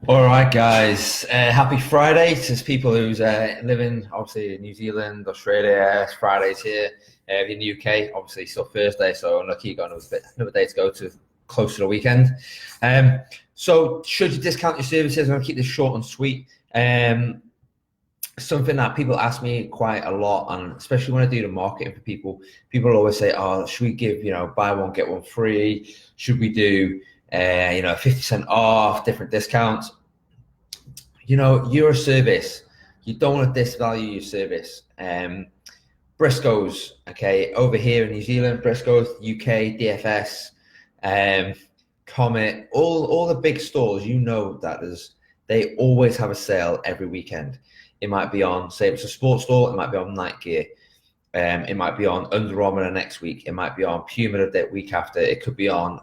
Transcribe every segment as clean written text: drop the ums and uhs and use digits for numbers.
All right, guys. Happy Friday to people who's living, obviously, in New Zealand, Australia. It's Fridays here. In the UK, obviously, still Thursday, so unlucky you got another day to go to close to the weekend. So, should you discount your services? I'm going to keep this short and sweet. Something that people ask me quite a lot, and especially when I do the marketing for people, people always say, "Oh, should we give buy one get one free? Should we do 50% off, different discounts?" You're a service. You don't want to disvalue your service. Briscoes, okay, over here in New Zealand, Briscoes, UK, DFS, Comet, all the big stores, they always have a sale every weekend. It might be on, say it's a sports store, it might be on Night Gear. It might be on Under Armour the next week. It might be on Puma the week after. It could be on,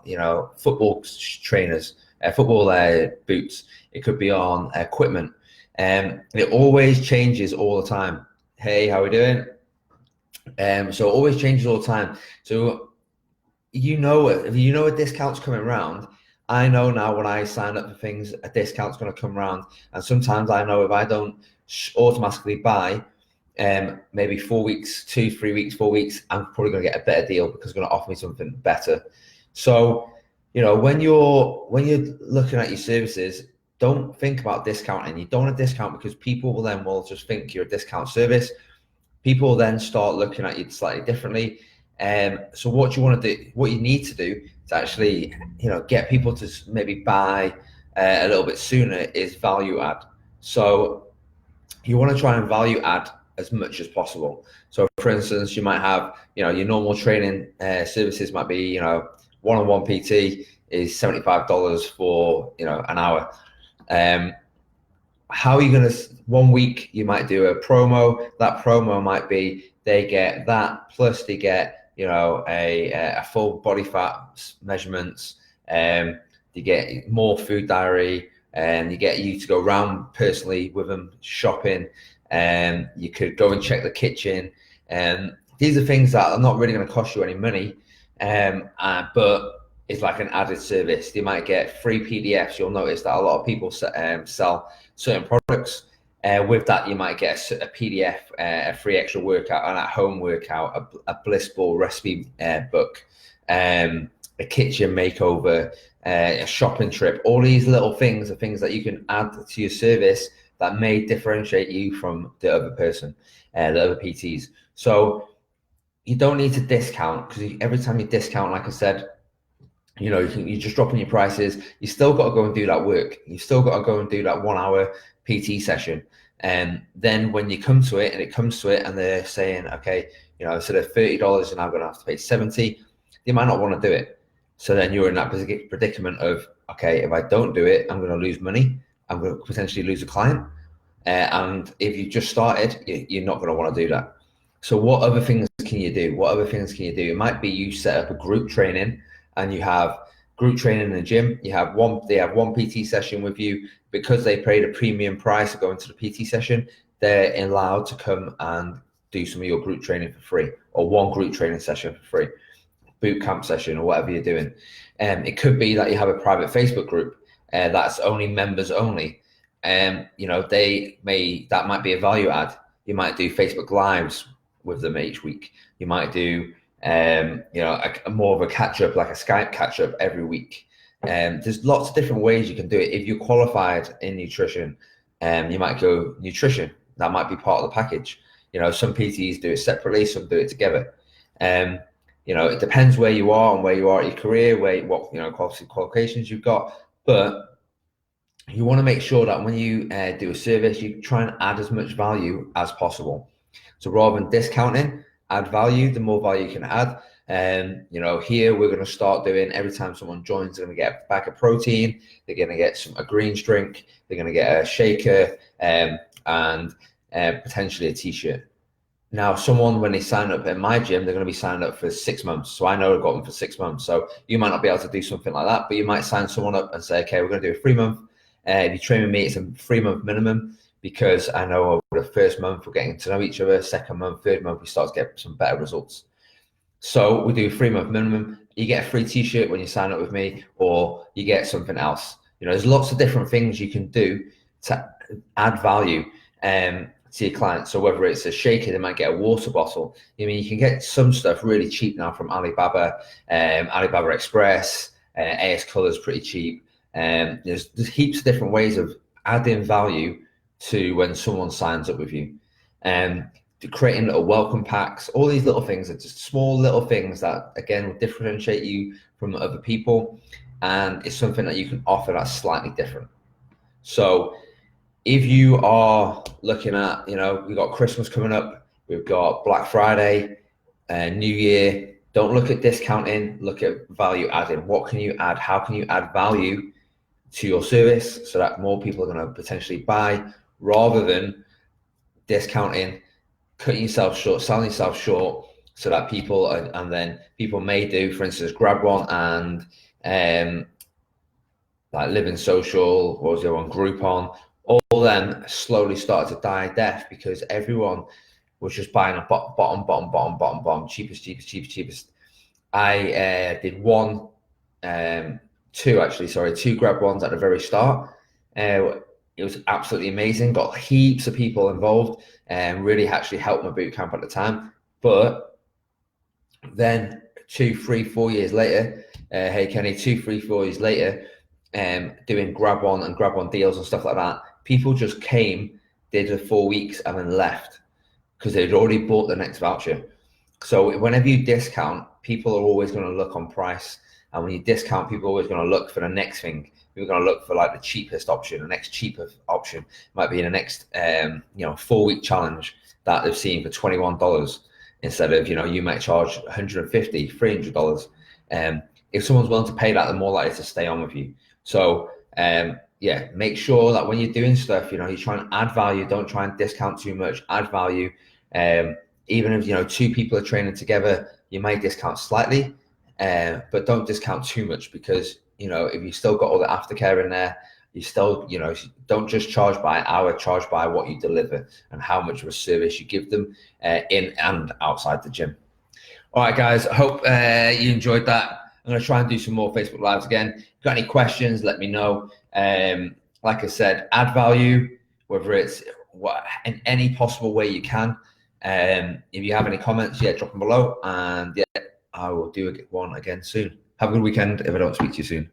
football trainers, football boots. It could be on equipment. It always changes all the time. Hey, how we doing? So it always changes all the time. So if a discount's coming around, I know now when I sign up for things, a discount's going to come around. And sometimes I know if I don't automatically buy, maybe 4 weeks, 2, 3 weeks, 4 weeks, I'm probably going to get a better deal because it's going to offer me something better. So, when you're looking at your services, don't think about discounting. You don't want to discount because people will just think you're a discount service. People will then start looking at you slightly differently. So what you need to do to actually, get people to maybe buy a little bit sooner is value add. So you want to try and value add as much as possible. So for instance, you might have, your normal training services might be, one-on-one PT is $75 for, an hour. How are you going to, 1 week, you might do a promo. That promo might be, they get that, plus they get, a full body fat measurements, you get more food diary, and you get you to go around personally with them shopping, and you could go and check the kitchen. And these are things that are not really going to cost you any money, but it's like an added service. You might get free PDFs. You'll notice that a lot of people sell certain products. With that, you might get a PDF, a free extra workout, an at-home workout, a Blissball recipe book, a kitchen makeover, a shopping trip. All these little things are things that you can add to your service that may differentiate you from the other person, the other PTs. So you don't need to discount, because every time you discount, like I said, you're just dropping your prices. You still got to go and do that work. You still got to go and do that 1 hour PT session. And then when you come to it and they're saying, okay, instead of $30, you're now going to have to pay 70, they might not want to do it. So then you're in that predicament of, okay, if I don't do it, I'm going to lose money. I'm going to potentially lose a client. And if you just started, you're not going to want to do that. So what other things can you do? It might be you set up a group training, and you have group training in the gym. They have one PT session with you. Because they paid a premium price to go into the PT session, they're allowed to come and do some of your group training for free, or one group training session for free, boot camp session, or whatever you're doing. It could be that you have a private Facebook group that's only members only. That might be a value add. You might do Facebook Lives with them each week. You might do more of a catch up, like a Skype catch up every week. There's lots of different ways you can do it. If you're qualified in nutrition, you might go nutrition. That might be part of the package. Some PTs do it separately, some do it together. It depends where you are and where you are in your career, what qualifications you've got. But you want to make sure that when you do a service, you try and add as much value as possible. So rather than discounting, add value. The more value you can add. Here we're going to start doing, every time someone joins, they're going to get a bag of protein, they're going to get a greens drink, they're going to get a shaker, and potentially a t-shirt. Now, someone, when they sign up at my gym, they're going to be signed up for 6 months. So I know I've got them for 6 months. So you might not be able to do something like that, but you might sign someone up and say, okay, we're going to do a 3 month. If you train with me, it's a 3 month minimum, because I know over the first month we're getting to know each other. Second month, third month, we start to get some better results. So we do a 3 month minimum. You get a free t-shirt when you sign up with me, or you get something else. there's lots of different things you can do to add value to your clients. So whether it's a shaker, they might get a water bottle. I mean, you can get some stuff really cheap now from Alibaba, Alibaba Express, AS Color's pretty cheap. There's heaps of different ways of adding value to when someone signs up with you. Creating little welcome packs, all these little things are just small little things that, again, will differentiate you from other people. And it's something that you can offer that's slightly different. So if you are looking at, we've got Christmas coming up, we've got Black Friday, New Year, don't look at discounting, look at value adding. What can you add? How can you add value to your service so that more people are going to potentially buy, rather than discounting, cutting yourself short, selling yourself short, so that people, and then people may do, for instance, Grab One and like Living Social, what was the other one, Groupon, all them slowly started to die death because everyone was just buying a bottom, cheapest. I did two Grab Ones at the very start. It was absolutely amazing. Got heaps of people involved and really actually helped my boot camp at the time. But then 2, 3, 4 years later, hey Kenny, 2, 3, 4 years later, doing Grab One and Grab One deals and stuff like that, people just came, did the 4 weeks and then left because they'd already bought the next voucher. So whenever you discount, people are always going to look on price. And when you discount, people are always going to look for the next thing. People are going to look for like the cheapest option. The next cheapest option might be in the next 4-week challenge that they've seen for $21 instead of, you might charge $150, $300. If someone's willing to pay that, they're more likely to stay on with you. So make sure that when you're doing stuff, you're trying to add value. Don't try and discount too much. Add value. Even if 2 people are training together, you may discount slightly, but don't discount too much, because if you still got all the aftercare in there, you still don't just charge by hour, charge by what you deliver and how much of a service you give them in and outside the gym. All right, guys, I hope you enjoyed that. I'm going to try and do some more Facebook Lives again. If you've got any questions, let me know. Like I said, add value, whether it's in any possible way you can. If you have any comments, drop them below. And I will do one again soon. Have a good weekend if I don't speak to you soon.